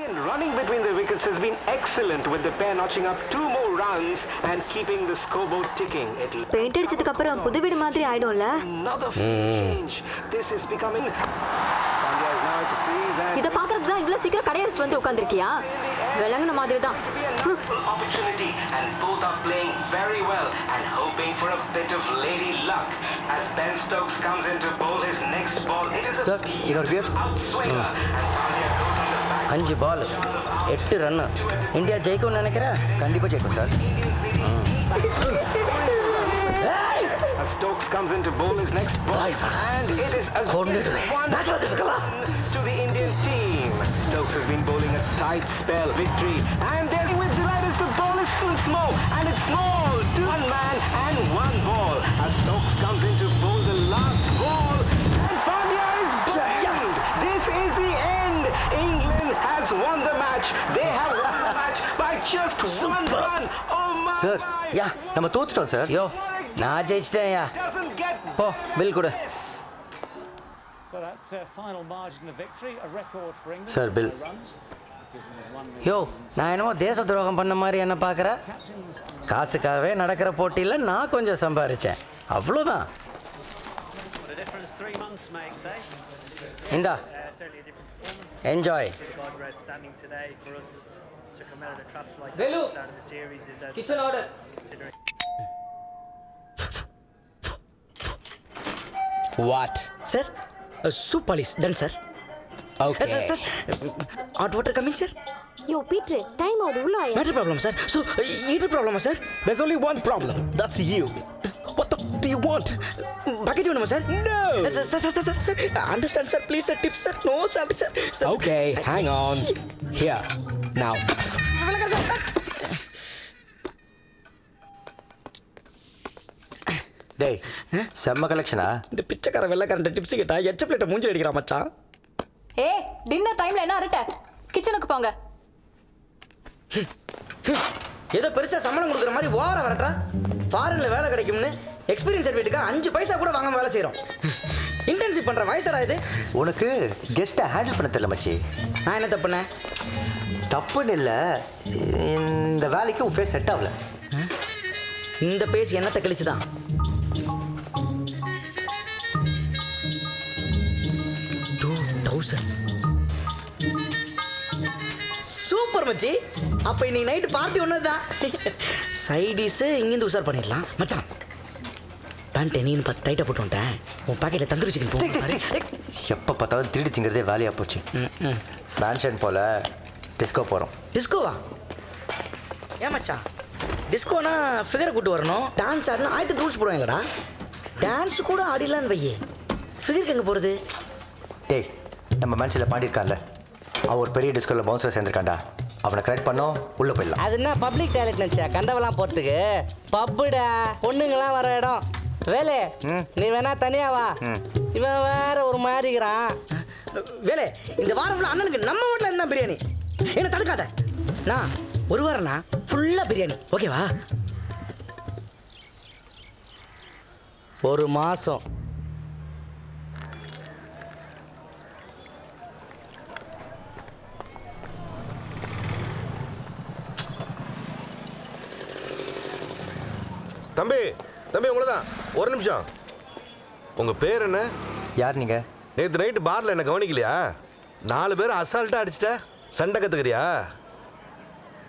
Again, running between the wickets has been excellent with the pair notching up 2 more runs and keeping the scoreboard ticking. Paint அடிச்சதுக்கு அப்புறம் புது வீடு மாதிரி ஆயிடும்ல. Another change. This is becoming. Pandya is now at the crease and. இத பாக்குறதுக்கு தான் இவ்ளோ சீக்கிரம் கடையடிச்சிட்டு வந்து உட்கார்ந்திருக்கியா? விலங்குன மாதிரி தான். Opportunity and both are playing very well and hoping for a bit of lady luck as Ben Stokes comes in to bowl his next ball. It is a beautiful outswinger and Pandya goes on the back. 5 ball 8 run. India ஜெயிக்கும்னு நினைக்கிறேன். கண்டிப்பா ஜெயிக்கும் sir. As Stokes comes in to bowl his next ball and it is a 1 to the Indian team. Stokes has been bowling a tight spell victory and there's with delight as the ball is still small and it's small to 1 man and 1 ball as Stokes comes in to bowl the last ball and Pandya is bowled. This is the end. England has won the match. They have won the match by just 1 run. Oh my sir யா நம்ம தோத்துட்டோம் sir. யோ நான் ஜெயிச்சிட்டேன்யா. doesn't get போ bill கொடு. So that final margin of victory, a record for England. Sir, Bill. யோ நான் என்னமோ தேச துரோகம் பண்ண மாதிரி என்ன பார்க்குற? காசுக்காகவே நடக்கிற போட்டியில் நான் கொஞ்சம் சம்பாரிச்சேன், அவ்வளோதான். What a difference 3 months makes, eh? இந்தா Certainly a different performance. Enjoy. The guys were outstanding today for us to come out of the traps like Velu, this out of the series. Kitchen order. Considering. What? Sir, soup polish done, sir. Okay. Sir. Hot water coming, sir. Yo Peter time ஆகுது உள்ள ஆயா. Matter problem, sir. So, heater problem, sir. There's only one problem. That's you. What the do you want? Bucket you know, sir. No. Sir. Understand, sir. Please, sir. Tips, sir. No, sir. Okay, hang on. Here. Now. டேய் செம்ம கலெக்ஷனா? இந்த பிச்சைக்கார வெள்ளைக்காரன் tips கேட்டா எச்ச பிளேட்டை மூஞ்சி அடிக்கிறா மச்சான். ஏய் டின்னர் டைம்ல என்ன அரட்ட? கிச்சனுக்கு போங்க. ஏதோ பெருசா சம்பளம் கொடுக்குற மாதிரி ஓவரா வரட்டா. ஃபாரின்ல வேலை கிடைக்கும்னு எக்ஸ்பீரியன்ஸ் சர்டிஃபிகேட்டுக்கு 5 பைசா கூட வாங்காம வேலை செய்றோம். இன்டர்ன்ஷிப் பண்ற வயசடா இது. உனக்கு கெஸ்ட்டை ஹேண்டில் பண்ண தெரியல மச்சி. நான் என்ன தப்பு பண்ணேன்? தப்புன்னு இல்லை, இந்த வேலைக்கு உன் ஃபேஸ் செட் ஆகல. இந்த பேஸ் என்னத்தை கழிச்சுதான். சூப்பர் மச்சி. அப்ப இன்னைக்கு நைட் பார்ட்டி ஒண்ணுதான். சைடிஸ் இங்கிருந்து உசார் பண்ணிடலாம் மச்சான். பேண்ட் நீன்னு பார்த்து டைட்டா போட்டு வந்துட்டேன். உன் பாக்கெட்ல தந்தூரி சிக்கன் போட்டு எப்போ பார்த்தாலும் திருடி திங்கிறதே வேலையாக போச்சு. மேன்ஷன் போல டிஸ்கோ போகிறோம். டிஸ்கோவா? ஏன் மச்சான் டிஸ்கோனா ஃபிகரை கூட்டு வரணும், டான்ஸ் ஆடினா 1000 ரூல்ஸ் போடுவாங்கடா. டான்ஸ் கூட ஆடிடலான்னு வையே, ஃபிகருக்கு எங்கே போகிறது? டேய் நம்ம மேன்ஷனில் பாடியிருக்கான்ல, அவன் ஒரு பெரிய டிஸ்கோவில் பவுன்சர் சேர்ந்துருக்காண்டா. அவனை கரெக்ட் பண்ணோம், உள்ளே போயிடலாம். அது என்ன பப்ளிக் டாய்லெட் நினச்சா கண்டவெல்லாம் போகிறதுக்கு? பப்புடா, பொண்ணுங்களாம் வர இடம். வேலை நீ வேணா தனியா வா. இவன் வேற ஒரு மாதிரிக்கிறான். வேலை இந்த வாரம் ஃபுல்லாக அண்ணனுக்கு நம்ம வீட்டில் இருந்தால் பிரியாணி. என்ன தடுக்காத. நான் ஒரு வாரம்னா ஃபுல்லாக பிரியாணி, ஓகேவா? ஒரு மாதம் தம்பி உங்களை தான். ஒரு நிமிஷம். உங்கள் பேர் என்ன? யார் நீங்கள்? நேற்று நைட்டு பாரில் என்ன கவனிக்கலையா? 4 பேர் அசால்ட்டாக அடிச்சிட்ட. சண்டை கற்றுக்கிறியா?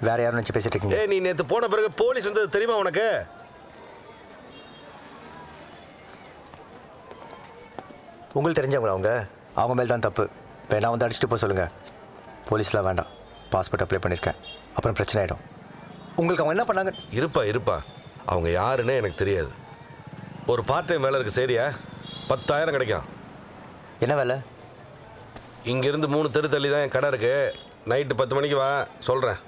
வேற யாரும் நினச்சி பேசிட்டு இருக்கீங்க? நீ நேற்று போன பிறகு போலீஸ் வந்தது தெரியுமா உனக்கு? உங்களுக்கு தெரிஞ்சவங்களா அவங்க மேல் தான் தப்பு. வேணா வந்து அடிச்சுட்டு போக சொல்லுங்கள். போலீஸ்லாம் வேண்டாம். பாஸ்போர்ட் அப்ளை பண்ணியிருக்கேன், அப்புறம் பிரச்சனை ஆகிடும். உங்களுக்கு அவங்க என்ன பண்ணாங்க? இருப்பா அவங்க யாருன்னு எனக்கு தெரியாது. ஒரு பார்ட் டைம் வேலை இருக்குது, சரியா? 10,000 கிடைக்கும். என்ன வேலை? இங்கேருந்து 3 தெரு தள்ளி தான் என் கடை இருக்குது. நைட்டு 10 மணிக்கு வா, சொல்கிறேன்.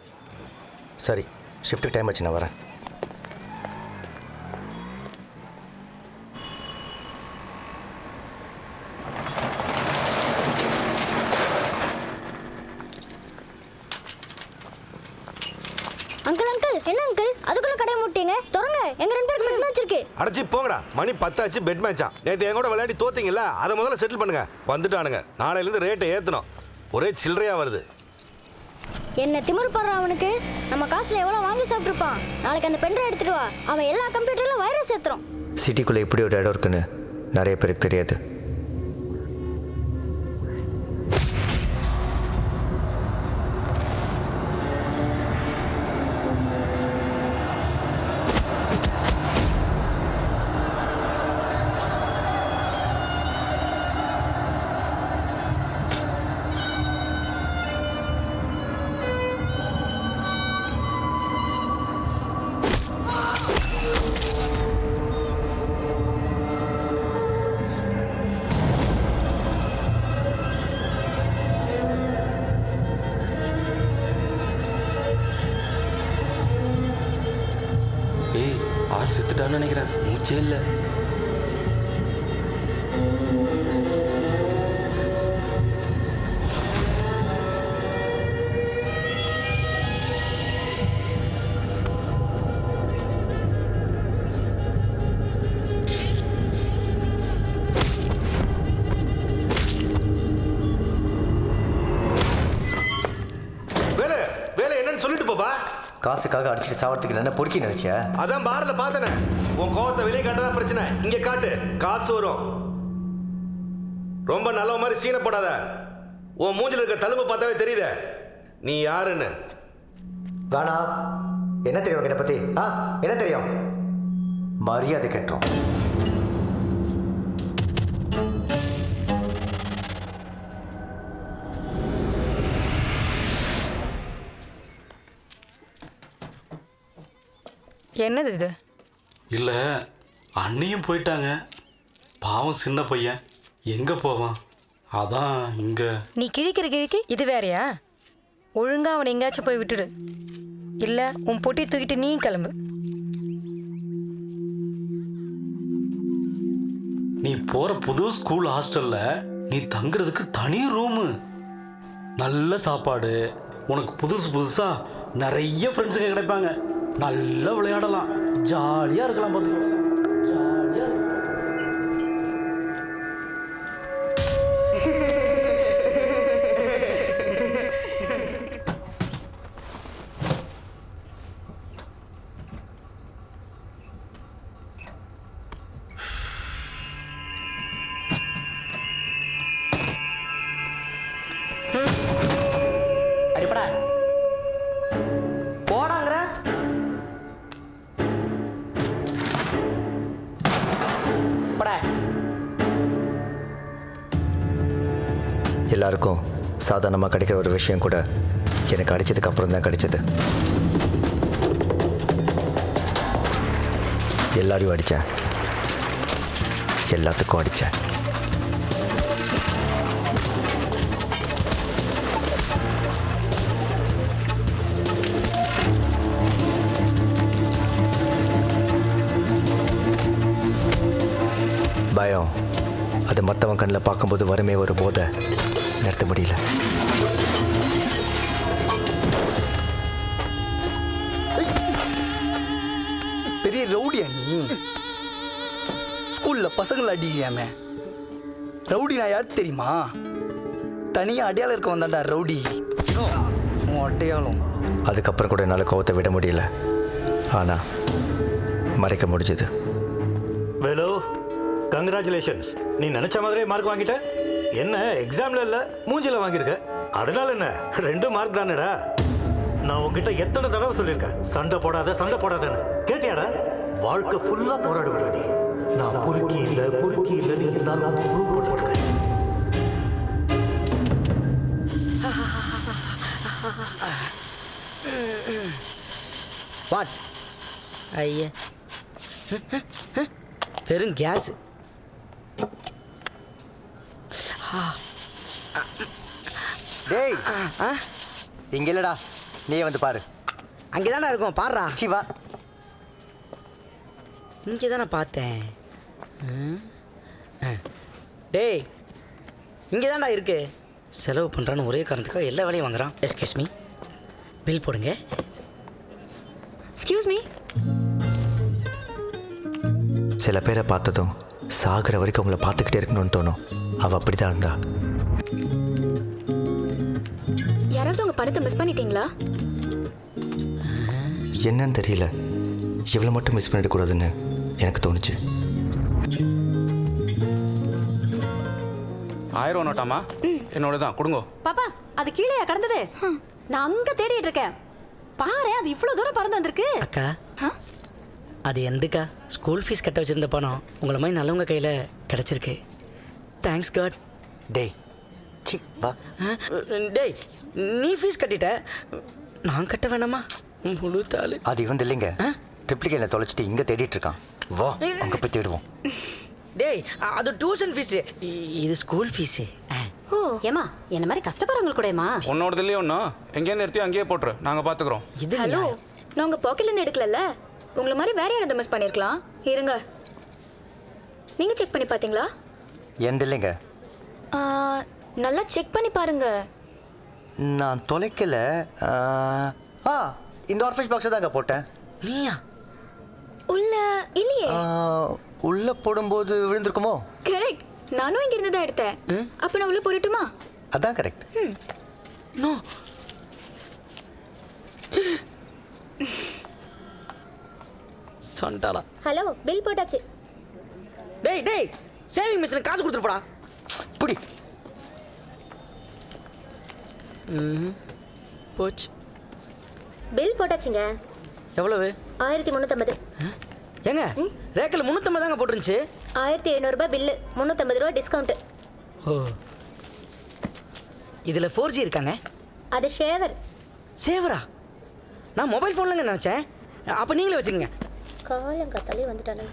சரி, ஷிஃப்ட்டுக்கு டைம் ஆச்சு, நான் வரேன். என்ன அங்கிள் அதுக்குள்ள கடை மூட்டீங்க? தொடங்க, எங்க 2 பேருக்கு பெட் மேட்ச் இருக்கு. அடச்சி போங்கடா, மணி 10 ஆச்சு, பெட் மேட்சா. நேற்று என் கூட விளையாடி தோத்தீங்கல்ல, அதை முதல்ல செட்டில் பண்ணுங்க. வந்துட்டானுங்க, நாளையிலேருந்து ரேட்டை ஏற்றணும். ஒரே சில்லறையாக வருது. என்ன திமிரு படுறான் அவனுக்கு. நம்ம காசுல எவ்வளோ வாங்கி சாப்பிட்ருப்பான். நாளைக்கு அந்த பென்ட்ரைவ் எடுத்துட்டு வா. அவன் எல்லா கம்ப்யூட்டர்லையும் வைரஸ் ஏற்றுறான். சிட்டிக்குள்ளே இப்படி ஒரு இடம் இருக்குன்னு நிறைய பேருக்கு தெரியாது. ஏய் ஆள் செத்துட்டான்னு நினைக்கிறேன், மூச்சே இல்லை. வேலை வேலை என்னன்னு சொல்லிட்டு போப்பா. காசுக்காக அடிச்சுட்டு சாவறதுக்கு என்ன பொறுக்கி நினைச்சியா? அதான் பார்ல பார்த்தனே. உன் கோவத்தை வெளியே காட்டதான் பிரச்சனை. இங்க காட்டு, காசு வரும். ரொம்ப நல்ல மாதிரி சீனை போடாத. உன் மூஞ்சில இருக்க தழும்பு பார்த்தாவே தெரியுதே நீ யாருன்னு. வேணா. என்ன தெரியும் என்னை பத்தி? என்ன தெரியும்? மரியாதை கட்டுறோம். என்னது இது? இல்லை, அண்ணியும் போயிட்டாங்க. பாவம் சின்ன பையன் எங்கே போவான்? அதான் இங்கே. நீ கிழிக்கிற கிழிக்கு இது வேறையா? ஒழுங்கா அவனை எங்கேயாச்சும் போய் விட்டுடு. இல்லை உன் பொட்டி தூக்கிட்டு நீ கிளம்பு. நீ போகிற புது ஸ்கூல் ஹாஸ்டலில் நீ தங்குறதுக்கு தனி ரூமு, நல்ல சாப்பாடு, உனக்கு புதுசாக நிறைய ஃப்ரெண்ட்ஸுங்க கிடைப்பாங்க. நல்லா விளையாடலாம், ஜாலியாக இருக்கலாம். பார்த்துக்கலாம், ஜாலியாக இருக்கலாம். அடிப்படா போடாங்கிற. எல்லாருக்கும் சாதாரணமாக கிடைக்கிற ஒரு விஷயம் கூட எனக்கு அடித்ததுக்கு அப்புறம் தான் கிடைச்சது. எல்லாரையும் அடித்தேன், எல்லாத்துக்கும் அடித்தேன். பயம் அது மற்றவன் கண்ணில் பார்க்கும்போது வருமே ஒரு போதை, நிறுத்த முடியல. பெரிய ரவுடியா நீ? ஸ்கூல்ல பசங்களை அடிக்கலையாமே. ரவுடி நான் யார் தெரியுமா? தனியாக அடையாளம் இருக்க வந்தாண்டா ரவுடி. அடையாளம். அதுக்கப்புறம் கூட என்னால் கோவத்தை விட முடியல, ஆனால் மறைக்க முடிஞ்சது. வேலு, கங்க்ராச்சுலேஷன்ஸ். நீ நினச்ச மாதிரியே மார்க் வாங்கிட்ட. என்ன எக்ஸாமில் இல்லை, மூஞ்சில் வாங்கியிருக்க. அதனால என்ன, 2 மார்க் தானேடா. நான் உங்ககிட்ட எத்தனை தடவை சொல்லியிருக்கேன், சண்டை போடாதன்னு. கேட்டியாடா? வாழ்க்கை ஃபுல்லாக போராடுவேடா நீ. நான் பொறுக்கி இல்லை நீ எல்லாரும் ப்ரூவ் பண்ணிருக்கேன். வாட் ஐயா, வெறும் கேஸ். டேய், இங்க இல்லடா, நீயே வந்து பாரு. அங்கே தானே இருக்கும், பாருடா. சிவா, இங்கே தானே பார்த்தேன். டேய், இங்கே தான்டா இருக்கு. செலவு பண்ணுறான்னு ஒரே காரணத்துக்காக எல்லா வேலையும் வாங்குறான். எஸ்கியூஸ் மீ, பில் போடுங்க. Excuse me. சில பேரை பார்த்ததும் சாகிற வரைக்கும் அவங்கள பார்த்துக்கிட்டே இருக்கணும்னு தோணும். அவள் அப்படி தான் இருந்தா. யாராவது உங்க பணத்தை மிஸ் பண்ணிட்டீங்களா? என்னன்னு தெரியல, இவ்வளோ மட்டும் மிஸ் பண்ணிடக்கூடாதுன்னு எனக்கு தோணுச்சு. 1000 நோட்டாமா? என்னோட தான் கொடுங்க. பாப்பா அது கீழே கடந்தது. நான் அங்க தேடிட்டு இருக்கேன். பாரு, அது இவ்வளவு தூரம் பறந்து வந்திருக்கு. அக்கா, அது எந்துக்கா ஸ்கூல் ஃபீஸ் கட்ட வச்சிருந்த பணம் உங்களை மாதிரி நல்லவங்க கையில் கிடச்சிருக்கு. Thanks God. டேய் சி வா. டேய், நீ ஃபீஸ் கட்டிட்ட, நான் கட்ட வேணாமா? முழு தாள். அது இவன் இல்லைங்க, ட்ரிப்ளிகேட்ல தொலைச்சிட்டு இங்கே தேடிட்டு இருக்கான். வா அங்கே போய் தேடுவோம். டேய், அது டியூஷன் ஃபீஸு, இது ஸ்கூல் ஃபீஸு. ஓ ஏமா, என்ன மாதிரி கஷ்டப்படுறவங்க கூடமா? உன்னோடது இல்லையோ ஒன்றும் எங்கேருந்து எடுத்து அங்கேயே போட்டுரு, நாங்கள் பார்த்துக்குறோம். இது ஹலோ, நான் உங்க பாக்கெட்லேருந்து எடுக்கலல்ல. உங்களை மாதிரி வேற யாராவது மிஸ் பண்ணியிருக்கலாம். இருங்க, நீங்கள் செக் பண்ணி பார்த்தீங்களா? எந்த இல்லைங்க, நல்லா செக் பண்ணி பாருங்க. நான் தொலைக்கல. இந்த ஆர்ஃபேஜ் பாக்ஸை தாங்க போட்டேன். நீயா? உள்ள இல்லையே. உள்ள போடும்போது விழுந்திருக்குமோ? கரெக்ட், நானும் இங்க இருந்து தான் எடுத்தேன். அப்ப நான் உள்ள போடட்டுமா? அதான் கரெக்ட். நோ. சண்டாடா. ஹலோ, பில் போட்டாச்சு. டேய் டேய், சேவிங் மிஷினுக்கு காசு கொடுத்துட்டு போடா. புடி. போச்சு. பில் போட்டாச்சுங்க. எவ்வளவு? 1350. ஏங்க, ரேக்கில் 350 தாங்க போட்டுருந்துச்சு. 1700 ரூபாய் பில்லு, 350 ரூபா டிஸ்கவுண்ட். ஓ, இதில் 4G இருக்காங்க. அது ஷேவர். சேவரா? நான் மொபைல் ஃபோன்லங்க நினச்சேன். அப்போ நீங்களே வச்சுக்கோங்க. காலங்காத்தாலே வந்துட்டானே.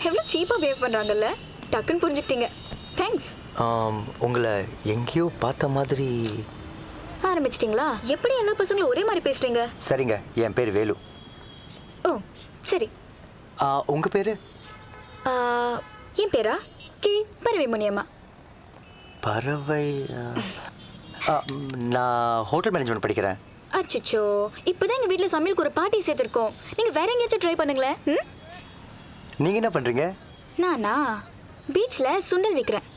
எவ்வளோ சீப்பாக பிஹேவ் பண்ணுறாங்கல்ல. டக்குன்னு புரிஞ்சுக்கிட்டீங்க. தேங்க்ஸ். உங்களை எங்கேயோ பார்த்த மாதிரி. ஆரம்பிச்சிட்டிங்களா? எப்படி எல்லா பசங்களும் ஒரே மாதிரி பேசுறீங்க? சரிங்க, என் பேர் வேலு. ஓ சரி. உங்கள் பேர்? என் பேரா கே பறவை முனியம்மா. பறவை? நான் ஹோட்டல் மேனேஜ்மெண்ட் படிக்கிறேன். அச்சோ, இப்போதான் எங்கள் வீட்டில் சமையலுக்கு ஒரு பார்ட்டி சேர்த்துருக்கோம். நீங்கள் வேற எங்கேயாச்சும் ட்ரை பண்ணுங்களேன். நீங்கள் என்ன பண்ணுறீங்க? நானா பீச்சில் சுண்டல் விற்கிறேன்.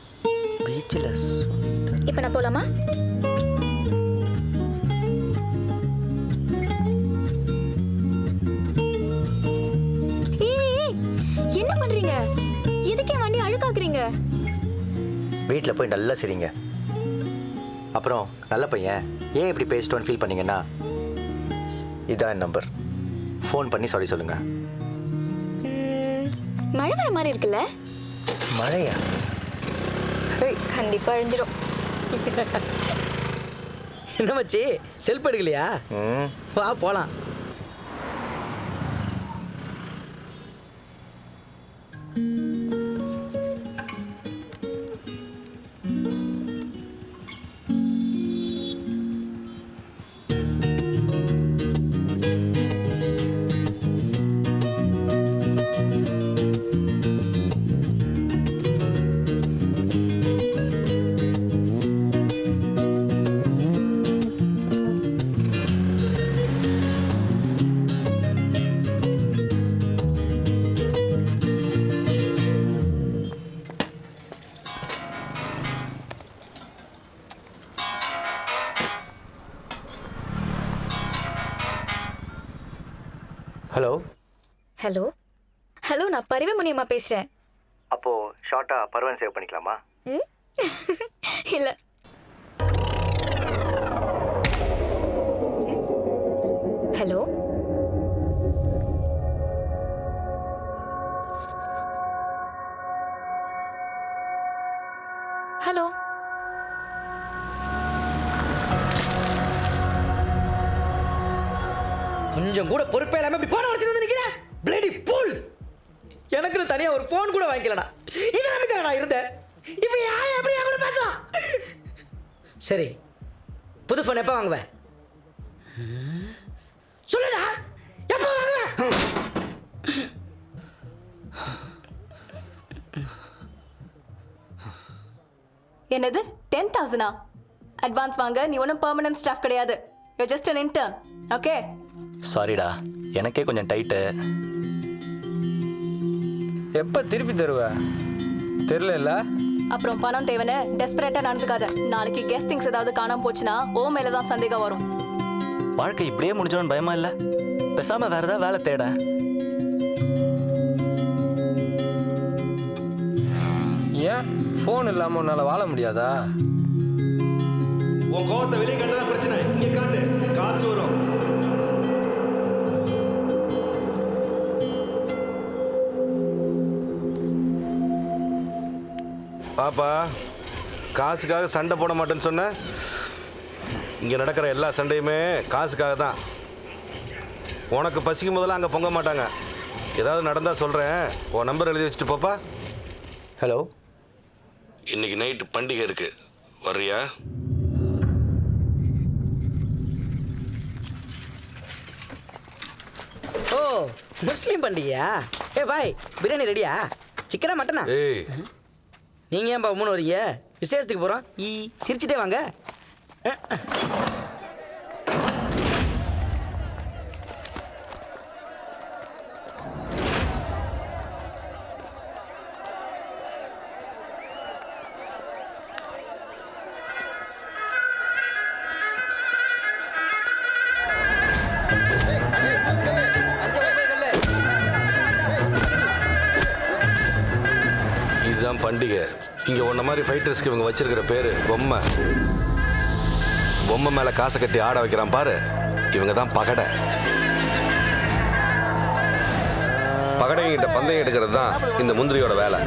பீச்சில்? இப்போ நான் போகலாமா? என்ன பண்றீங்க? எதுக்கே வண்டி அழுக்காக்குறீங்க? வீட்டில் போய் நல்லா சரிங்க. அப்புறம் நல்ல பையன் ஏன் இப்படி பேசிட்டோன்னு ஃபீல் பண்ணீங்கன்னா இதான் என் நம்பர். ஃபோன் பண்ணி சாரி சொல்லுங்க. மழை வர மாதிரி இருக்குல்ல? மழையா? கண்டிப்பா அழிஞ்சிடும். என்ன மச்சி, செல்ஃப் எடுக்கலையா? வா போலாம். ஹலோ. ஹலோ ஹலோ, நான் பறவை முனியம்மா பேசுகிறேன். அப்போது ஷார்ட்டாக பருவன் சேவ் பண்ணிக்கலாமா? இல்லை. Hello hello. கொஞ்சம் கூட பொறுப்பே இல்லாம இப்படி போன உடச்சு வந்து நிக்கிறேன். Bloody fool. எனக்குன்னு தனியா ஒரு ஃபோன் கூட வாங்கிக்கலடா. இதை நம்பிக்கலடா இருந்தேன். இப்போ யார் எப்படி கூட பேசும்? சரி, புது ஃபோன் எப்போ வாங்குவேன்? சொல்லுடா, எப்போ வாங்குவேன்? என்னது 10,000? அட்வான்ஸ் வாங்க. நீ ஒன்றும் பெர்மனன்ட் ஸ்டாஃப் கிடையாது. You just an intern. Okay? சாரிடா, எனக்கே கொஞ்சம் டைட்டு. எப்போ திருப்பி தருவ தெரியல. அப்புறம் பணம் தேவைன்னு டெஸ்பரேட்டா நடந்துக்காத. நாளைக்கு கெஸ்ட் திங்ஸ் ஏதாவது காணாம போச்சுன்னா ஓ மேலதான் சந்தேகம் வரும். வாழ்க்கை இப்படியே முடிஞ்சோன்னு பயமா இல்ல? பேசாம வேற ஏதாவது வேலை தேட. ஏன் ஃபோன் இல்லாம உன்னால வாழ முடியாதா? உன் கோவத்தை வெளியே காட்டுறதா பிரச்சனை. இங்கே காட்டு, காசு வரும். பாப்பா, காசுக்காக சண்டை போட மாட்டேன்னு சொன்ன. இங்கே நடக்கிற எல்லா சண்டையுமே காசுக்காக தான். உனக்கு பசிக்கும் போதெல்லாம் அங்கே பொங்க மாட்டாங்க. ஏதாவது நடந்தால் சொல்கிறேன், உன் நம்பர் எழுதி வச்சுட்டு போப்பா. ஹலோ, இன்னைக்கு நைட்டு பண்டிகை இருக்கு, வர்றியா? ஓ, முஸ்லீம் பண்டிகையா? பாய், பிரியாணி ரெடியா? சிக்கனா மட்டனா? ஏய், நீங்க ஏன்பா மூணு வரீங்க? விசேஷத்துக்கு போறோம். சிரிச்சுட்டே வாங்க. இதுதான் பண்டிகை. இங்க உன்ன மாதிரி ஃபைட்டர்ஸ்க்கு இவங்க வச்சிருக்கிற பேரு பொம்மை. பொம்மை மேல காசை கட்டி ஆட வைக்கிறான் பாரு, இவங்க தான் பகடை. பகடைங்கிட்ட பந்தயம் எடுக்கிறது தான் இந்த முந்திரியோட வேலை.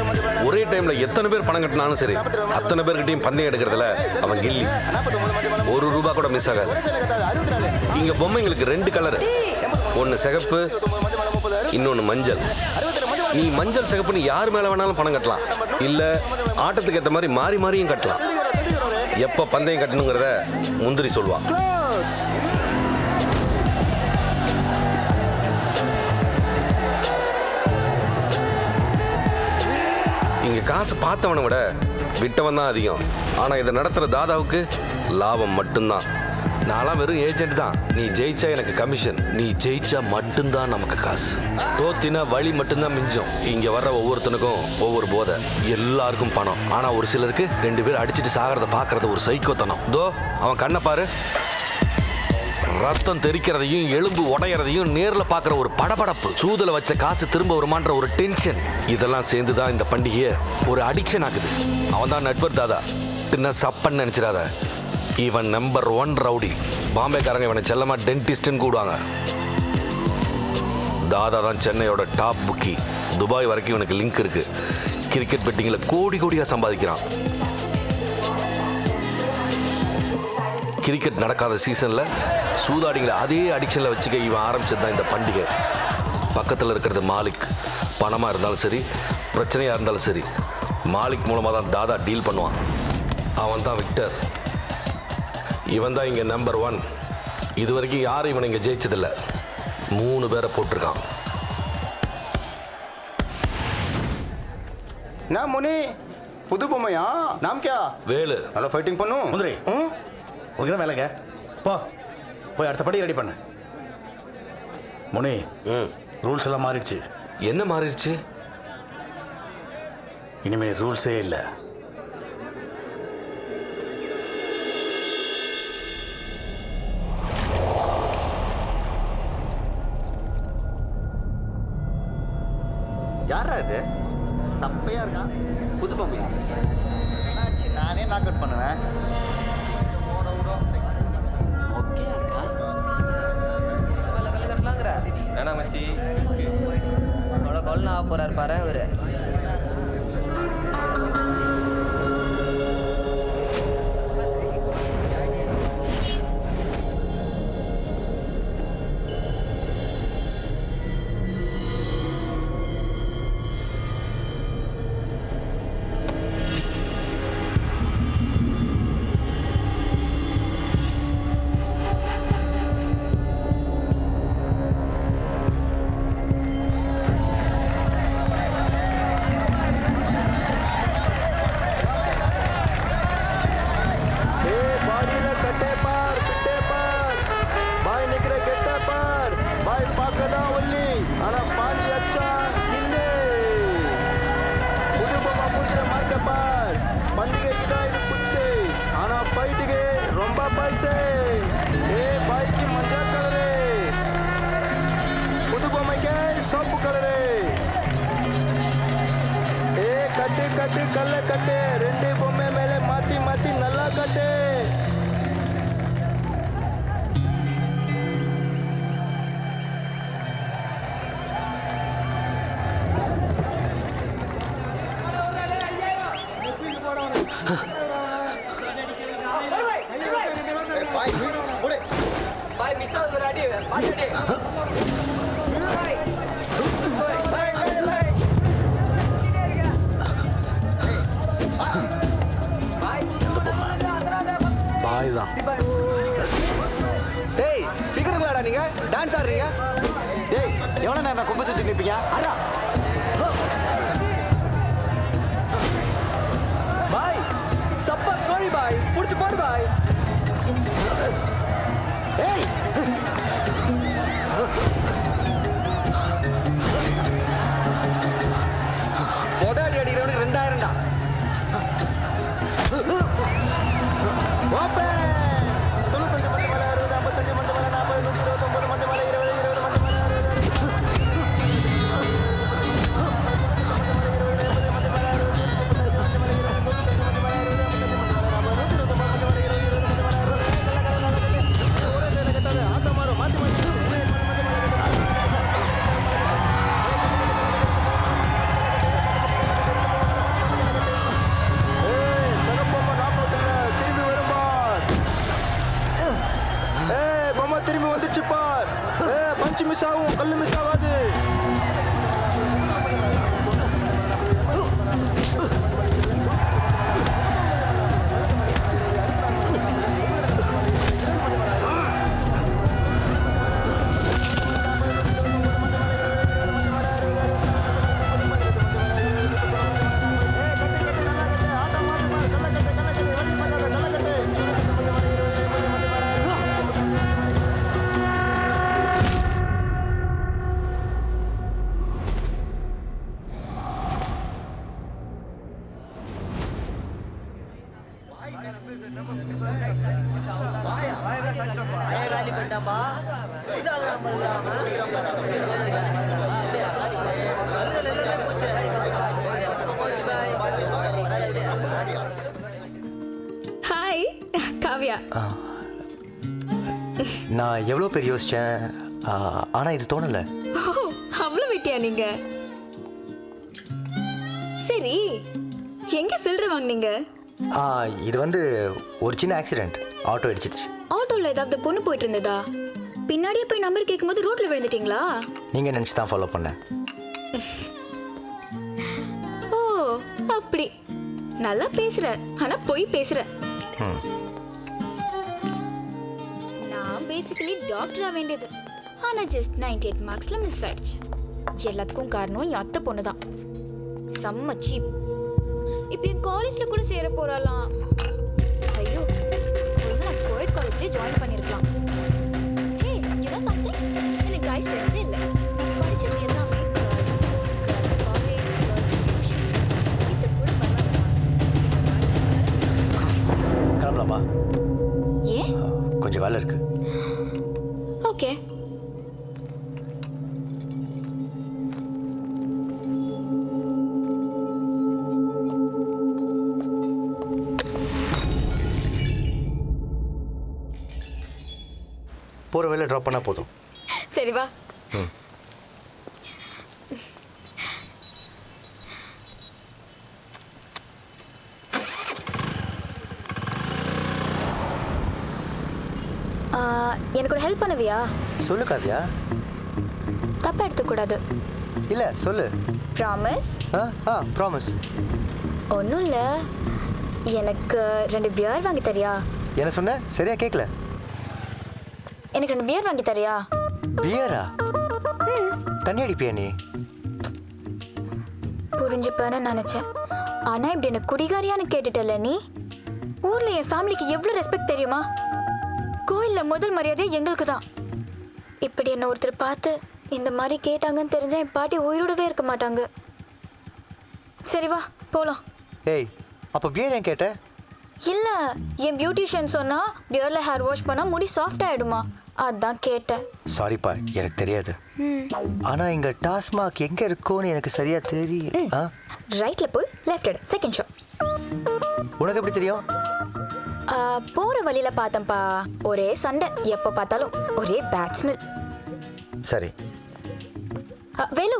ஒரே டைம்ல எத்தனை பேர் பணம் கட்டினாலும் சரி, அத்தனை பேர்கிட்டையும் பந்தயம் எடுக்கிறதுல அவன் கில்லி. ₹1 கூட மிஸ் ஆகாது. இங்க பொம்மைங்களுக்கு 2 கலர், ஒன்னு சிகப்பு, இன்னொன்னு மஞ்சள். நீ மஞ்சள் சிகப்புன்னு யார் மேல வேணாலும் பணம் கட்டலாம், இல்ல ஆட்டத்துக்கு ஏற்ற மாதிரி மாறி மாறியும் கட்டலாம். எப்ப பந்தயம் கட்டணுங்கிறத முந்திரி சொல்லுவான். இங்க காசு பார்த்தவனை விட விட்டவன் தான் அதிகம். ஆனா இதை நடத்துற தாதாவுக்கு லாபம் மட்டும்தான். நான்லாம் வெறும் ஏஜென்ட் தான். நீ ஜெயிச்சா எனக்கு கமிஷன், நீ ஜெயிச்சா மட்டும்தான் நமக்கு காசு. தோத்தினா வழி மட்டும்தான் மிஞ்சம். இங்க வர்ற ஒவ்வொருத்தனுக்கும் ஒவ்வொரு போதை, எல்லாருக்கும் பணம். ஆனா ஒரு சிலருக்கு 2 பேர் அடிச்சுட்டு சாகிறத பாக்குறது ஒரு சைக்கோத்தனம். தோ அவன் கண்ணை பாரு, ரத்தம் தெரிக்கிறதையும் எலும்பு உடையறதையும் நேர்ல பாக்குற ஒரு படபடப்பு, சூதல வச்ச காசு திரும்ப வருமான்ற ஒரு டென்ஷன், இதெல்லாம் சேர்ந்துதான் இந்த பண்டிகையை ஒரு அடிக்ஷன் ஆகுது. அவன் தான் நட்வர் தாதா, தின்ன சப்பன்னு நினைச்சிடாத. இவன் நம்பர் 1 ரவுடி. பாம்பேக்காரங்க இவனை செல்லமா டென்டிஸ்ட்னு கூடுவாங்க. தாதா தான் சென்னையோட டாப் புக்கி. துபாய் வரைக்கும் இவனுக்கு லிங்க் இருக்கு. கிரிக்கெட் பெட்டிங்ல கோடி கோடியா சம்பாதிக்கிறான். கிரிக்கெட் நடக்காத சீசன்ல சூதாடிங்களை அதே அடிக்ஷன்ல வச்சுக்க இவன் ஆரம்பிச்சது தான் இந்த பண்டிகை. பக்கத்தில் இருக்கிறது மாலிக். பணமா இருந்தாலும் சரி, பிரச்சனையா இருந்தாலும் சரி, மாலிக் மூலமா தான் தாதா டீல் பண்ணுவான். அவன் தான் விக்டர். இவன் தான் இங்க நம்பர் 1. இது வரைக்கும் யாரும் இவனை இங்க ஜெயிச்சதில்லை. 3 பேரை போட்டிருக்கான். நான் முனி, புது பொம்மையா? நாம் கியா? வேலு. நல்லா ஃபைட்டிங் பண்ணும் முந்திரி. உனக்கு தான் வேலைங்க. போய் அடுத்த படி ரெடி பண்ணு. முனி, ரூல்ஸ் எல்லாம் மாறிடுச்சு. என்ன மாறிடுச்சு? இனிமே ரூல்ஸே இல்லை. யாரா இது? சப்பையா இருக்கான். புது பொம்மையா? நானே நாக் அவுட் பண்ணுவேன். வேணா மச்சி, கொல்ல போறாரு பாரு அவரு. से ए भाई की मजा कर रे புது பொம்மைக்கு சோப்பு கலரு ஏ கட்டு கட்டு கல்ல கட்டு ரெண்டு பொம்மை மேலே மாத்தி மாத்தி நல்லா கட்டு பாய் தான். டேய் ஃபிகருங்களாடா நீங்க டான்ஸ் ஆடுறீங்க டேய் எவ்வளோ நேரம் கொம்பு சுற்றி நிற்பீங்க அடா பாய் சப்பா கோழி பாய் புடிச்சு போடு பாய் ஏய் மொதல் அடிக்கிறவனுக்கு 2000 தான். ஓப்பன் 95 மணி மேலே 60 55 மணி மேலே 40 129 மணி மேலே 20 20 மணி மேலே திரும்பி வந்துச்சு பார் பஞ்சு மிஸ் ஆகும் கல்லு மிஸ் ஆகாது ஹாய் காவ்யா. நான் எவ்வளோ பேர் யோசித்தேன் ஆனால் இது தோணலை. ஓ அவ்வளோ வெட்டியா நீங்க? சரி எங்க சில்லறை வாங்குனீங்க? இது வந்து ஒரு சின்ன ஆக்சிடென்ட், ஆட்டோ அடிச்சிடுச்சு. ஆட்டோல ஏதாவது பொண்ணு போயிட்டு இருந்ததா? பின்னாடியே போய் நம்பர் கேட்கும்போது ரோட்ல விழுந்துட்டீங்களா? நீங்கள் நினச்சி தான் ஃபாலோ பண்ணேன். ஓ அப்படி நல்லா பேசுற, ஆனா பொய் பேசுற. நான் பேசிக்கலி டாக்டர் ஆக வேண்டியது, ஆனா ஜஸ்ட் 98 மார்க்ஸ்ல மிஸ் ஆயிடுச்சு. எல்லாத்துக்கும் காரணம் என் அத்தை பொண்ணு தான். செம்ம சீப். இப்போ என் காலேஜ்ல கூட சேர போறாளாம். ஐயோ நான் கோயட் காலேஜ்ல ஜாயின் பண்ணிருக்கலாம். ஹே யூ நோ சம்திங், எனக்கு கைஸ் ஃப்ரெண்ட்ஸே இல்லை. நான் படிச்சது எல்லாமே girls school, girls college, girls tuition. இது கூட கிளம்பலாமா? ஏன்? கொஞ்சம் வேலை இருக்கு. ஓகே. போகிற வேலை ட்ராப் பண்ணால் போதும். சரி வா. எனக்கு ஒரு ஹெல்ப் பண்ணுவியா? சொல்லு காவ்யா. தப்பா எடுத்துக்கூடாது. இல்லை சொல்லு. ப்ராமிஸ்? ப்ராமிஸ். ஒன்றும் இல்லை, எனக்கு 2 பியர் வாங்கி தரியா? என்ன சொன்ன? சரியா கேட்கல. எனக்கு 2 பியர் வாங்கி தரியா? பியரா? தண்ணி அடிப்பியா நீ? புரிஞ்சுப்பேன்னு நினச்சேன், ஆனால் இப்படி எனக்கு குடிகாரியான்னு கேட்டுட்டல நீ. ஊரில் என் ஃபேமிலிக்கு எவ்வளோ ரெஸ்பெக்ட் தெரியுமா? கோயிலில் முதல் மரியாதை எங்களுக்கு தான். இப்படி என்ன ஒருத்தர் பார்த்து இந்த மாதிரி கேட்டாங்கன்னு தெரிஞ்சால் என் பாட்டி உயிரோடவே இருக்க மாட்டாங்க. சரி வா போகலாம். ஏய் அப்போ பியர் ஏன் கேட்ட? இல்ல என் பியூட்டிஷியன் சொன்னா பியர்ல ஹேர் வாஷ் பண்ணா முடி சாஃப்ட் ஆயிடுமா, அதான் கேட்டேன். சாரிப்பா, எனக்கு தெரியாது. ஆனா இங்க டாஸ்மாக் எங்க இருக்கும்னு எனக்கு சரியா தெரியல. ரைட்ல போய் லெஃப்ட் எடு, செகண்ட் ஷோ. உனக்கு எப்படி தெரியும்? போற வழியில பார்த்தேன்ப்பா. ஒரே சண்டை, எப்ப பார்த்தாலும் ஒரே பேட் ஸ்மெல். சரி வேலு,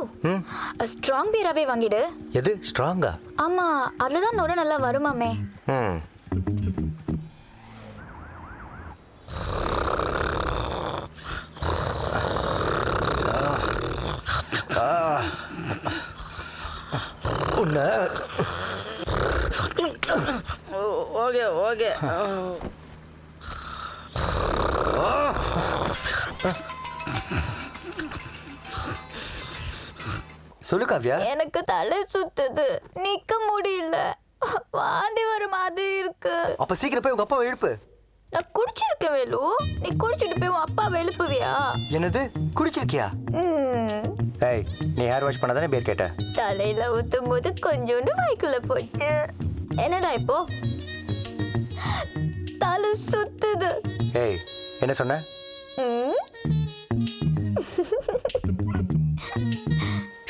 ஸ்ட்ராங் பீராவே வாங்கிடு. எது ஸ்ட்ராங்கா? ஆமா, அதுலதான் நொர நல்லா வருமாமே. உன்ன ஓகே ஓகே. சொல்லு காவ்யா. எனக்கு தலை சுத்துது, நிக்க முடியல, வாந்தி வர மாதிரி இருக்கு. அப்ப சீக்கிரம் போய் உங்க அப்பாவை எழுப்பு. நான் குடிச்சிருக்கேன் வேலு, நீ குடிச்சிட்டு போய் உன் அப்பாவை எழுப்புவியா? என்னது குடிச்சிருக்கியா? ஏய், நீ ஹேர் வாஷ் பண்ணதானே பேர் கேட்ட? தலையில ஊத்தும் போது கொஞ்சோண்டு வாய்க்குள்ள போச்சு. என்னடா இப்போ? தலை சுத்துது. ஏய், என்ன சொன்ன?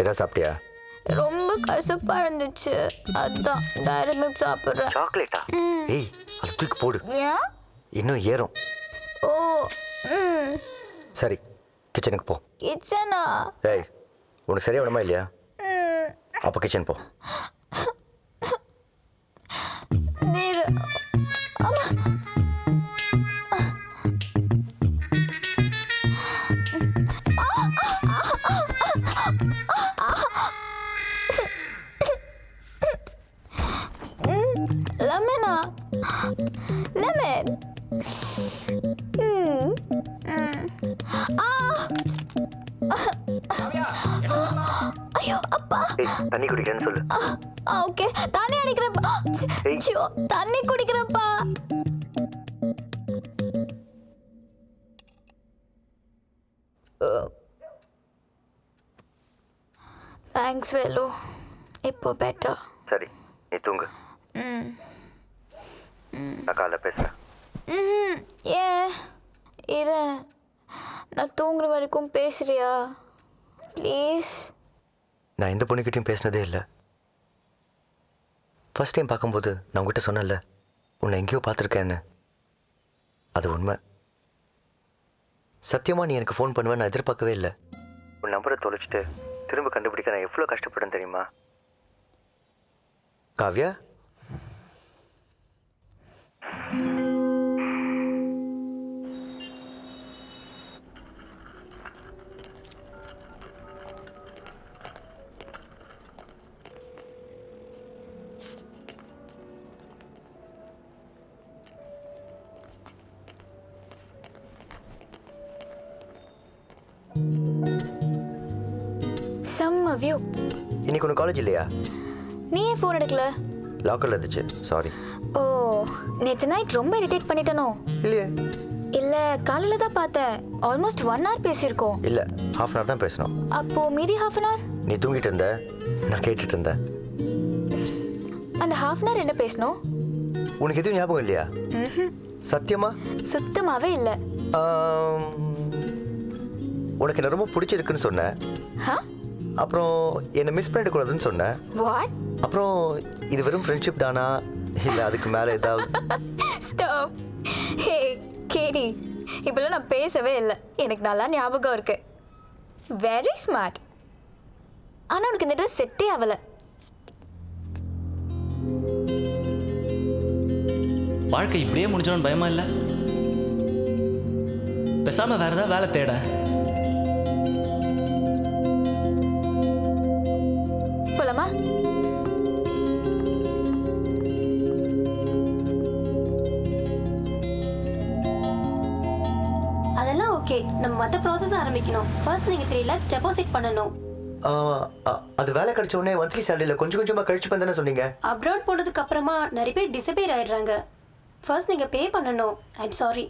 ஏதா சாப்பிட்டியா? ரொம்ப கசப்பா இருந்துச்சு, அதான் டைரக்ட் மில்க் சாப்பிடுறேன். சாக்லேட்டா? ஏய், அது தூக்கி போடு, ஏன்? இன்னும் ஏறும். ஓ, சரி, கிச்சனுக்கு போ. கிச்சனா? ஏய், உனக்கு சரியா வேணுமா இல்லையா? அப்போ கிச்சன் போ. ஆமா. லெமனா? லெமன். ஐயோ அப்பா. தண்ணி குடிக்கிறேன்னு சொல்லு. ஓகே, தண்ணி அடிக்கிறப்பா. தண்ணி குடிக்கிறப்பா. தேங்க்ஸ் வேலு, இப்போ பெட்டர். சரி, நீ தூங்கு. நான் காலைல பேசுறேன். ஏன் இரு, நான் தூங்குற வரைக்கும் பேசுறியா ப்ளீஸ்? நான் எந்த பொண்ணுக்கிட்டையும் பேசினதே இல்லை. ஃபர்ஸ்ட் டைம் பார்க்கும்போது நான் உங்ககிட்ட சொன்னேன்ல, உன்னை எங்கேயோ பார்த்துருக்கேன்னு. அது உண்மை. சத்தியமாக நீ எனக்கு ஃபோன் பண்ணுவேன் நான் எதிர்பார்க்கவே இல்லை. உன் நம்பரை தொலைச்சிட்டு திரும்ப கண்டுபிடிக்க நான் எவ்வளோ கஷ்டப்பட்டேன் தெரியுமா? காவ்யா, செம்ம வியூ. இன்னைக்கு ஒன்று காலேஜ் இல்லையா? நீ ஏன் ஃபோன் எடுக்கல? லாக்கரில் இருந்துச்சு, சாரி. ஓ, நேற்று நைட் ரொம்ப இரிட்டேட் பண்ணிட்டனோ? இல்லையே. இல்லை, காலையில் தான் பார்த்தேன். ஆல்மோஸ்ட் 1 hour பேசியிருக்கோம். இல்லை, ½ hour தான் பேசணும். அப்போ மீதி ½ hour? நீ தூங்கிட்டு இருந்த, நான் கேட்டுட்டு இருந்தேன். அந்த ½ hour என்ன பேசணும்? உனக்கு எதுவும் ஞாபகம் இல்லையா? சத்தியமா? சுத்தமாகவே இல்லை. உனக்கு என்ன ரொம்ப பிடிச்சிருக்குன்னு சொன்னேன். அப்புறம் என்னை மிஸ் பண்ணிடக்கூடாதுன்னு சொன்னேன். வாட்? அப்புறம் இது வெறும் ஃப்ரெண்ட்ஷிப் தானா இல்லை அதுக்கு மேலே ஏதாவது? ஸ்டாப். ஹே கேடி, இப்பெல்லாம் நான் பேசவே இல்லை. எனக்கு நல்லா ஞாபகம் இருக்கு. Very smart. ஆனால் உனக்கு இந்த ட்ரெஸ் செட்டே ஆகலை. வாழ்க்கை இப்படியே முடிஞ்சோன்னு பயமா இல்லை? பேசாம வேற ஏதாவது வேலை தேட. போலாமா? அதெல்லாம் ஓகே, நம்ம மற்ற ப்ராசஸ் ஆரம்பிக்கணும். ஃபர்ஸ்ட் நீங்கள் 3 lakhs டெபாசிட் பண்ணணும். அது வேலை கிடைச்ச உடனே மந்த்லி சேலரியில் கொஞ்சம் கொஞ்சமாக கழிச்சு பண்ண சொன்னீங்க. அப்ராட் போனதுக்கு அப்புறமா நிறைய பேர் டிசப்பியர் ஆயிடுறாங்க. ஃபர்ஸ்ட் நீங்கள் பே பண்ணணும். I'm sorry.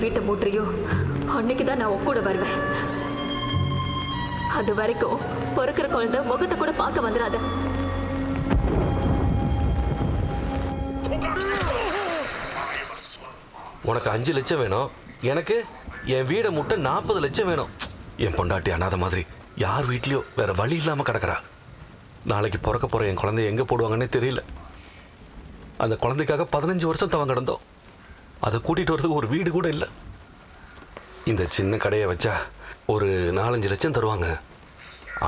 வீட்டை மூட்டுறியோ அன்னைக்கு தான் நான் கூட வருவேன். அது வரைக்கும் பிறக்கிற குழந்தை முகத்தை கூட பார்க்க வந்துடாத. உனக்கு 5 லட்சம் வேணும், எனக்கு என் வீடை முட்டை 40 லட்சம் வேணும். என் பொண்டாட்டி அனாத மாதிரி யார் வீட்லயோ வேற வழி இல்லாம கிடக்குறா. நாளைக்கு பிறக்க போற என் குழந்தைய எங்க போடுவாங்கன்னே தெரியல. அந்த குழந்தைக்காக 15 வருஷம் தவம் கிடந்தோம். அதை கூட்டிட்டு வரதுக்கு ஒரு வீடு கூட இல்லை. இந்த சின்ன கடையை வச்சா ஒரு 4-5 லட்சம் தருவாங்க.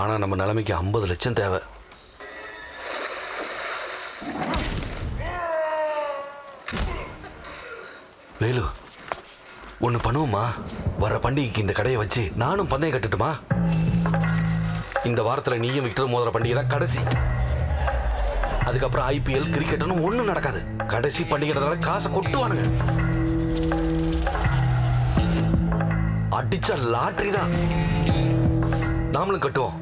ஆனா நம்ம நிலைமைக்கு 50 லட்சம் தேவை. வேலு, ஒன்று பண்ணுவோமா? வர பண்டிகைக்கு இந்த கடையை வச்சு நானும் பந்தயம் கட்டுட்டுமா? இந்த வாரத்தில் நீயும் விக்டர் மோதிர பண்டிகை தான் கடைசி. அதுக்கப்புறம் IPL கிரிக்கெட்னு ஒன்றும் நடக்காது. கடைசி பண்டிகைனால காசை கொட்டுவானுங்க. அடிச்ச லாட்ரி தான். நாமளும் கட்டுவோம்.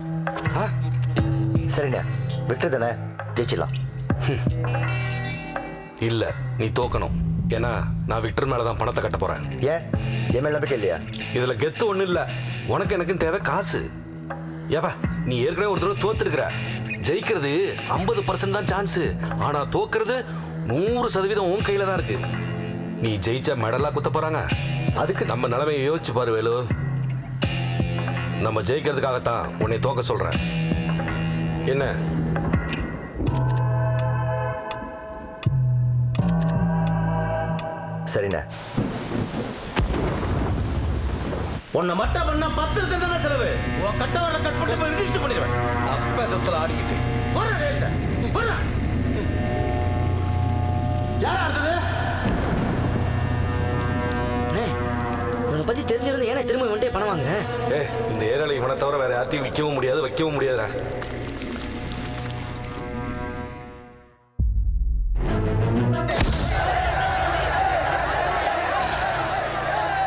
சரிண்ணே, விக்டர் தானே, ஜெயிச்சிடலாம். இல்லை, நீ தோக்கணும். ஏன்னா நான் விக்டர் மேலே தான் பணத்தை கட்ட போகிறேன். ஏன் என் மேலே நம்பிக்கை இல்லையா? இதில் கெத்து ஒன்றும் இல்லை. உனக்கு எனக்கும் தேவை காசு. ஏப்பா, நீ ஏற்கனவே ஒரு தடவை தோத்துருக்கிற. ஜெயிக்கிறது 50% தான் சான்ஸு. ஆனால் தோக்கிறது 100% உன் கையில் தான் இருக்கு. நீ ஜெயிச்சா மெடலாக குத்த போகிறாங்க. அதுக்கு நம்ம நிலைமையை யோசிச்சு பாரு வேலு. நம்ம ஜெயிக்கிறதுக்காகத்தான் உன்னை தோக்க சொல்கிறேன். என்ன? சரிண்ணே. உன்னை மட்டும் பண்ணா 10 லட்சம் தானே செலவு. உன் கட்டவரை கட் பண்ணி போய் ரிஜிஸ்டர் பண்ணிடுவேன். அப்ப சொத்துல ஆடிக்கிட்டு யாரா அடுத்தது? உன்னை பத்தி தெரிஞ்சிருந்து ஏன்னா திரும்ப வந்துட்டே பணம் வாங்க. இந்த ஏரியாவில் இவனை தவிர வேற யார்ட்டையும் விற்கவும் முடியாது, வைக்கவும் முடியாதுடா.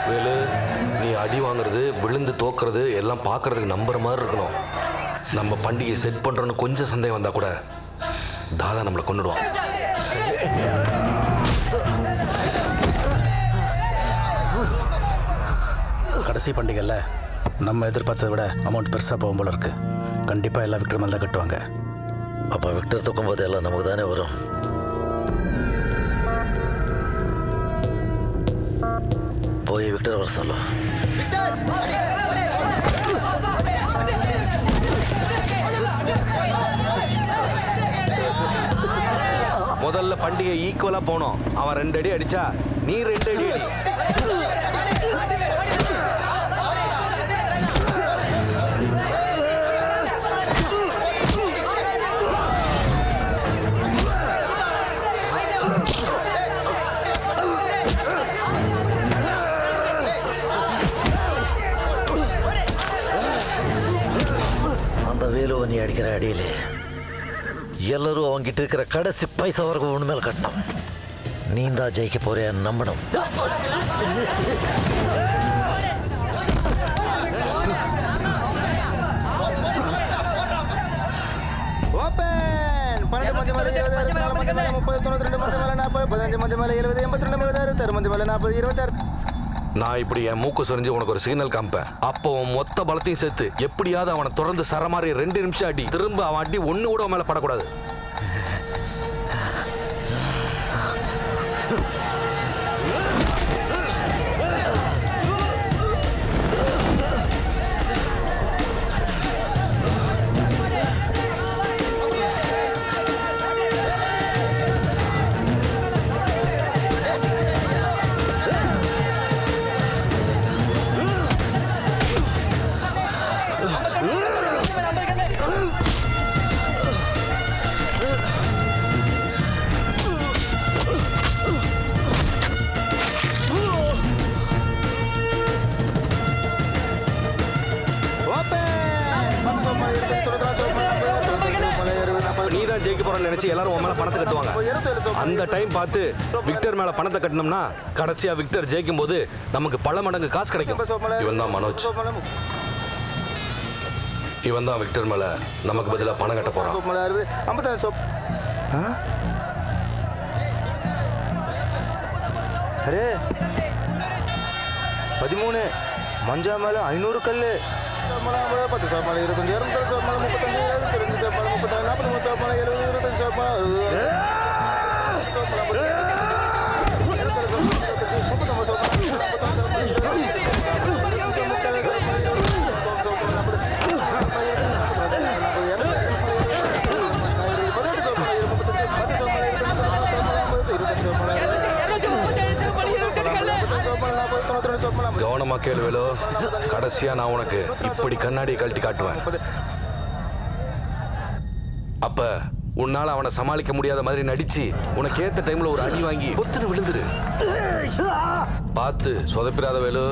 வேலு, நீ அடி வாங்குறது, விழுந்து தோக்குறது எல்லாம் பார்க்கறதுக்கு நம்புற மாதிரி இருக்கணும். நம்ம பண்டிகை செட் பண்றோன்னு கொஞ்சம் சந்தேகம் வந்தா கூட தாதா நம்மளை கொண்டுடுவான். கடைசி பண்டிகையில் நம்ம எதிர்பார்த்ததை விட அமௌண்ட் பெருசாக போகும் போல இருக்கு. கண்டிப்பாக எல்லாம் விக்டர் மேலே தான் கட்டுவாங்க. அப்போ விக்டர் தூக்கும் போது எல்லாம் நமக்கு தானே வரும். போய் விக்டர் வர சொல்ல. முதல்ல பண்டிகை ஈக்குவலா போனோம். அவன் 2 அடி அடிச்சா நீ 2 அடி அடி. அந்த வேலுவை நீ அடிக்கிற அடியிலே எல்லாரும் அவங்கிட்ட இருக்கிற கடைசி பைசா வரைக்கும் ஒன்று மேலே கட்டணும். நீ தான் ஜெயிக்க போறிய நம்பணும். ஓப்பன் 12 மஞ்சள் மேலே 20 24 மஞ்சள் மேலே 30 92 மஞ்சள் மேலே 40 15 மஞ்சள் மேலே 70 82 66 மஞ்சள் மேலே 40 26. நான் இப்படி என் மூக்கு சொரிஞ்சு உனக்கு ஒரு சிக்னல் காமிப்பேன். அப்போ உன் மொத்த பலத்தையும் சேர்த்து எப்படியாவது அவனை தொடர்ந்து சரமாரி 2 நிமிஷம் அடி. திரும்ப அவன் அடி ஒன்று கூட மேலே படக்கூடாது. நீதான் ஜெயிக்க போறன்னு நினைச்சு எல்லாரும் உன் மேல பணத்தை கட்டுவாங்க. அந்த டைம் பார்த்து விக்டர் மேல பணத்தை கட்டணும்னா கடைசியா விக்டர் ஜெயிக்கும் போது நமக்கு பல மடங்கு காசு கிடைக்கும். இவன் தான் மனோஜ். இவன் தான் விக்டர் மேல நமக்கு பதிலாக பணம் கட்ட போறான். அரே 13 மஞ்சா மேலே 500 கல் 10 சோப்பு மேலே 25 200 சோப்பு மேலே 35 25 சோப்பு மேலே 34 43 சோப்பு மேலே 70 25 சோப்பு மேலே 38 கவனமா கேளு வேலு. கடைசியா நான் உனக்கு இப்படி கண்ணாடியை கழட்டி காட்டுவேன். அப்ப உன்னால அவனை சமாளிக்க முடியாத மாதிரி நடிச்சு உனக்கு ஏத்த டைம்ல ஒரு அடி வாங்கி பொத்துன்னு விழுந்துரு. பார்த்து சொதப்பிராத வேலு.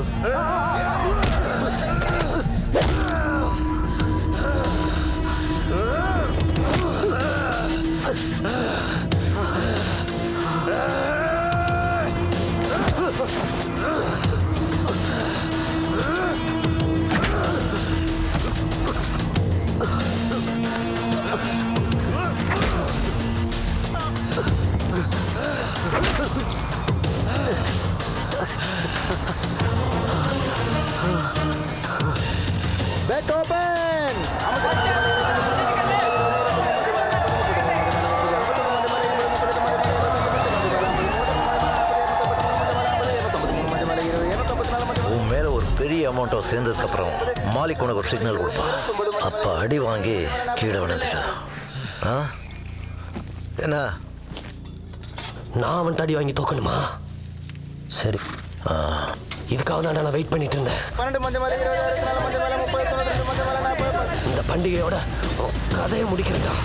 Back open! உன் மேல ஒரு பெரிய அமௌண்ட்டை சேர்ந்ததுக்கு அப்புறம் மாலிக் உனக்கு ஒரு சிக்னல் கொடுப்பான். அப்ப அடி வாங்கி கீழே விழுந்துட்டா. என்ன நான் அவன்கிட்ட அடி வாங்கி தோக்கணுமா? சரி, இதுக்காக தான் நான் வெயிட் பண்ணிட்டு இருந்தேன். 12 மஞ்சள் மேலே 20 24 மஞ்சள் மேலே 30 92 மஞ்சள் மேலே 40 இந்த பண்டிகையோட கதையை முடிக்கிறதா?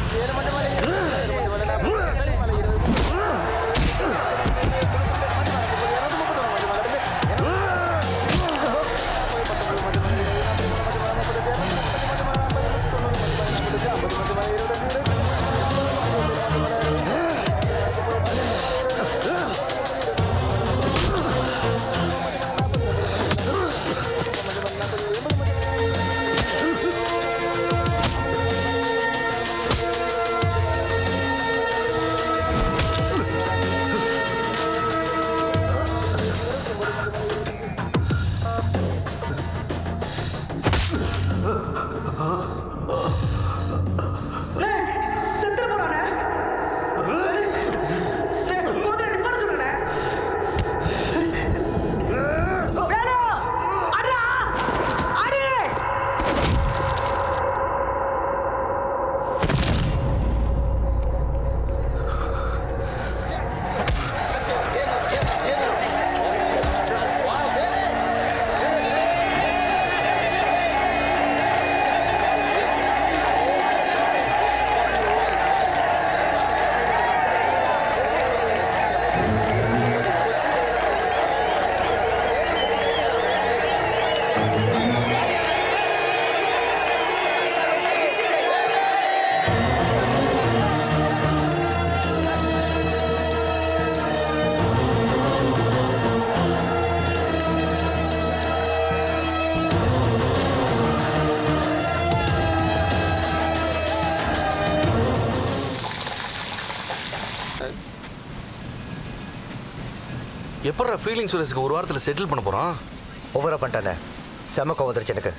எப்படா ஃபீலிங் சுரேஷ்க்கு ஒரு வாரத்தில் செட்டில் பண்ண போகிறான்? ஓவரா பண்ணிட்டானே, செம கோவம் வந்துருச்சு எனக்கு.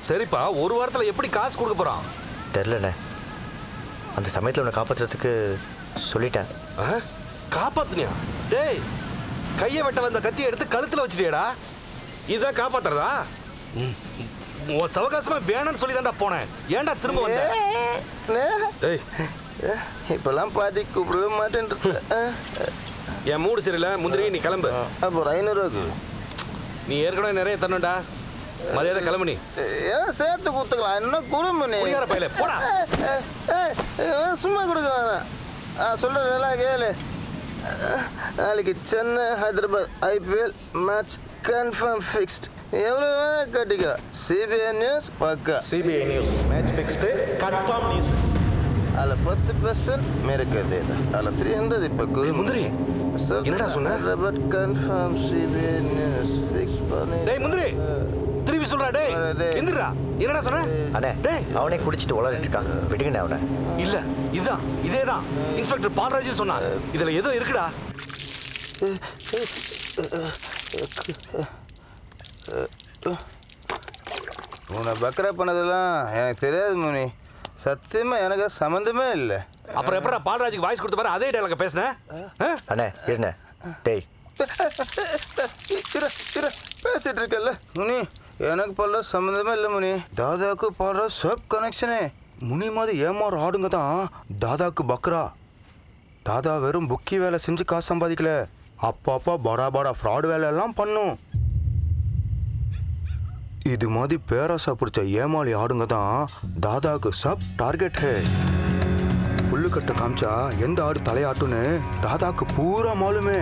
சரிப்பா, ஒரு வாரத்தில் எப்படி காசு கொடுக்க போகிறான்? தெரிலண்ணே. அந்த சமயத்தில் உன்னை காப்பாற்றுறதுக்கு சொல்லிட்டேன். காப்பாத்துனியா? டேய், கையை வெட்ட வந்த கத்தியை எடுத்து கழுத்தில் வச்சுட்டியடா. இதான் காப்பாத்துறதா? உன் சவகாசமா வேணும்னு சொல்லி தான்டா போனேன். ஏன்டா திரும்ப வந்த? டேய், இப்பெல்லாம் பாட்டி கூப்பிடவே மாட்டேன். என் மூடு சரியில்லை, முந்திரி நீ கிளம்பு. அப்போ 500 நீ ஏற்கனவே நிறைய தரணும்டா. மரியாதை கிளம்பு. நீ ஏன் சேர்த்து கொடுத்துக்கலாம், என்ன குடும்ப நீ குடியார பையல போடா. சும்மா கொடுக்க வேணாம், சொல்கிறதெல்லாம் கேளு. நாளைக்கு Chennai Hyderabad IPL match confirm fixed. எவ்வளோ கட்டிக்கோ. CBI நியூஸ் பக்கா. CBI news match fixed confirm news. அதில் 10% மேற்கு தேதா. அதில் 300 இப்போ குரு முந்திரி என்னடா சொன்ன? Hyderabad confirm CBI news fix பண்ணி. டேய் முந்திரி, திருப்பி சொல்றா. டேய் எந்திரா. என்னடா சொன்ன? அண்ணே, டேய் அவனே குடிச்சிட்டு உளறிட்டு இருக்கான், விடுங்கண்ணே அவனை. இல்ல, இதுதான் இதேதான் இன்ஸ்பெக்டர் பால்ராஜ் சொன்னான். இதுல ஏதோ இருக்குடா. உன்னை பக்ரா பண்ணதெல்லாம் எனக்கு தெரியாது முனி. சத்தியமாக எனக்கு சம்மந்தமே இல்லை. அப்புறம் எப்படா பால்ராஜுக்கு வாய்ஸ் கொடுத்த மாதிரி அதே டைலாக பேசுனேன்? அண்ணே இருண்ணே. டேய் பேசிட்டு இருக்கல முனி. எனக்கு பாடுற சம்மந்தமே இல்லை முனி. தாதாவுக்கு பாடுற சப் கனெக்ஷனே. முனி மாதிரி ஏமாறு ஆடுங்க தான் தாதாவுக்கு பக்ரா. தாதா வெறும் புக்கி வேலை செஞ்சு காசு சம்பாதிக்கல, அப்பப்போ படா ஃப்ராட் வேலையெல்லாம் பண்ணும். இது மாதிரி பேராசா பிடிச்ச ஏமாளி ஆடுங்க தான் தாதாவுக்கு சப் டார்கெட். புல்லுக்கட்டை காமிச்சா எந்த ஆடு தலையாட்டுன்னு தாதாவுக்கு பூரா மாலுமே.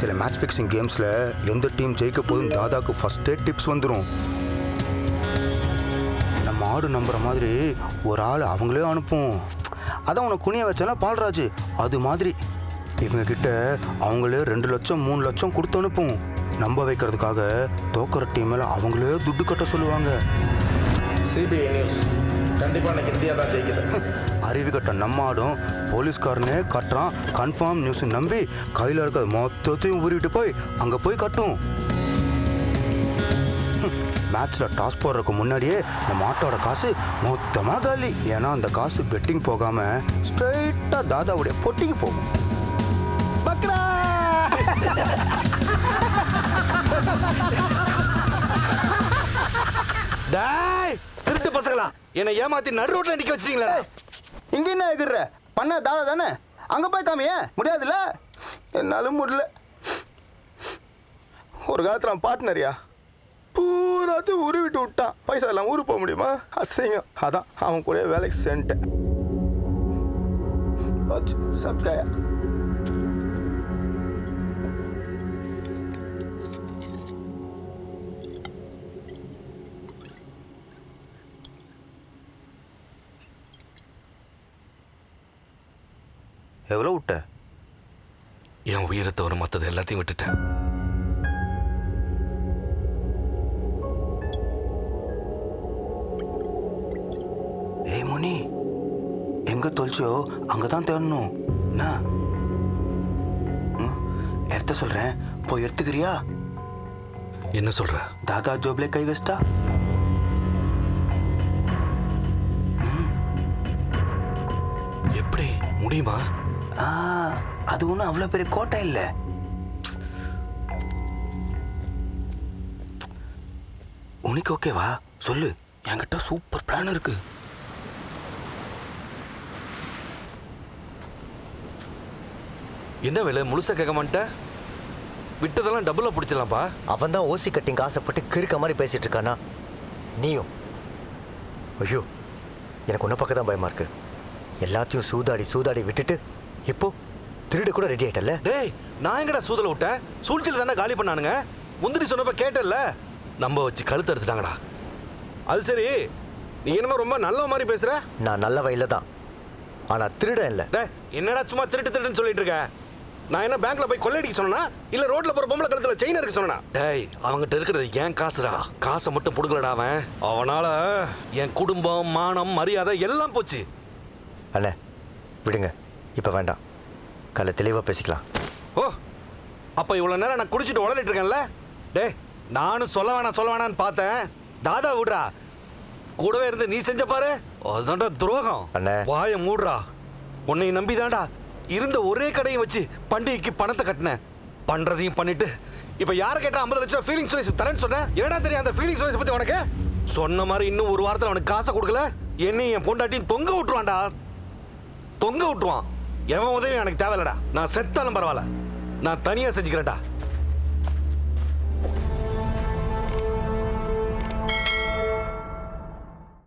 சில மேட்ச் ஃபிக்ஸிங் கேம்ஸில் எந்த டீம் ஜெயிக்க போதும் தாதாவுக்கு ஃபஸ்ட்டே டிப்ஸ் வந்துடும். நம்ம ஆடு நம்புற மாதிரி ஒரு ஆள் அவங்களே அனுப்பும். அதான் உனக்கு குனிய வச்சாலும் பால்ராஜ் அது மாதிரி இவங்க கிட்ட அவங்களே 2 லட்சம் 3 லட்சம் கொடுத்து அனுப்பும். நம்ப வைக்கிறதுக்காக தோக்கிற டீம் மேலே அவங்களே துட்டு கட்ட சொல்லுவாங்க. சிபிஐ நியூஸ் கண்டிப்பாக எனக்கு இந்தியா தான் ஜெயிக்குது. அறிவு கட்ட நம்ம ஆடும் போலீஸ்காரனே கட்டுறான் கன்ஃபார்ம் நியூஸ் நம்பி கையில் இருக்கிறது மொத்தத்தையும் ஊறிட்டு போய் அங்கே போய் கட்டும். மேட்ச்சில் டாஸ் போடுறதுக்கு முன்னாடியே நம்ம ஆட்டோட காசு மொத்தமாக காலி. ஏன்னா அந்த காசு பெட்டிங் போகாமல் ஸ்ட்ரைட்டாக தாதாவுடைய பொட்டிக்கு போகும். பக்ரா டேய் திருட்டு பசங்களா, என்னை ஏமாத்தி நடு ரோட்ல நிக்க வச்சிட்டீங்களா? இங்கே என்ன இருக்கிற பண்ண தாதா தானே, அங்கே போய் காமிய முடியாதுல்ல. என்னாலும் முடியல. ஒரு காலத்தில் அவன் பார்ட்னரியா பூராத்தையும் ஊரு விட்டு விட்டான். பைசா எல்லாம் ஊருக்கு போக முடியுமா? அசிங்கம். அதான் அவன் கூட வேலைக்கு சேர்ந்துட்டேன். சப்காயா எவ்வளோ விட்ட? என் உயிரை தவிர மற்றது எல்லாத்தையும் விட்டுட்டேன். ஏய் முனி, எங்க தொலைச்சியோ அங்கதான் தேடணும். என்ன எடுத்த சொல்றேன், போய் எடுத்துக்கிறியா? என்ன சொல்ற? தாதா ஜோப்ல கை வச்சிட்டா. எப்படி முடியுமா? அது ஒன்றும் அவ்வளோ பெரிய கோட்டை இல்லை. உனக்கு ஓகேவா? சொல்லு, என்கிட்ட சூப்பர் பிளான் இருக்கு. என்ன வேலை முழுசா கேட்க மாட்டேன்? விட்டதெல்லாம் டபுளா பிடிச்சலாம்ப்பா. அவன் தான் ஓசி கட்டிங் ஆசைப்பட்டு கிறுக்க மாதிரி பேசிட்டு இருக்கானா? நீயும் ஐயோ, எனக்கு ஒன்றை பக்கம் தான் பயமா இருக்கு. எல்லாத்தையும் சூதாடி விட்டுட்டு இப்போ திருடு கூட ரெடி ஆயிட்டல. டேய், நான் எங்கடா சூதல விட்டேன்? சூழ்ச்சியில் தானே காலி பண்ணானுங்க. முந்திரி சொன்னப்ப கேட்டல, நம்ப வச்சு கழுத்து எடுத்துட்டாங்கடா. அது சரி, நீ என்னமோ ரொம்ப நல்ல மாதிரி பேசுற. நான் நல்ல வயல தான், ஆனா திருட இல்லை. டேய், என்னடா சும்மா திருட்டுன்னு சொல்லிட்டு இருக்க? நான் என்ன பேங்க்ல போய் கொள்ளையடிக்க சொன்னா, இல்ல ரோட்ல போற பொம்பளை கழுத்துல செயின் இருக்க சொன்னா? டேய், அவங்கிட்ட இருக்கிறது ஏன் காசுடா. காசை மட்டும் புடுங்கலடா அவன். அவனால என் குடும்பம், மானம், மரியாதை எல்லாம் போச்சு. அண்ணே விடுங்க, இப்போ வேண்டாம், காலை தெளிவாக பேசிக்கலாம். ஓ, அப்போ இவ்வளோ நேரம் நான் குடிச்சிட்டு உடலிட்டு இருக்கேன்ல. டேய், நானும் சொல்ல வேணான்னு பார்த்தேன். தாதா விடுறா, கூடவே இருந்து நீ செஞ்ச பாரு, அதுதான்டா துரோகம். வாயை மூடுறா. உன்னை நம்பி தான்டா இருந்த ஒரே கடையை வச்சு பண்டிகைக்கு பணத்தை கட்டினேன். பண்றதையும் பண்ணிட்டு இப்போ யாரை கேட்டா 50 லட்சம் ஃபீலிங்ஸ் ரைஸ் தரேன்னு சொன்னேன். என்னடா தெரியும் அந்த ஃபீலிங்ஸ் ரைஸ் பற்றி உனக்கு? சொன்ன மாதிரி இன்னும் ஒரு வாரத்தில் அவனுக்கு காசை கொடுக்கல, என்னையும் என் பொண்டாட்டியும் தொங்க விட்டுருவான்டா. தொங்க விட்டுருவான். எவன் உதவி எனக்கு தேவையில்லடா. நான் செத்தாலும் பரவாயில்ல, நான் தனியாக செஞ்சுக்கிறேன்டா.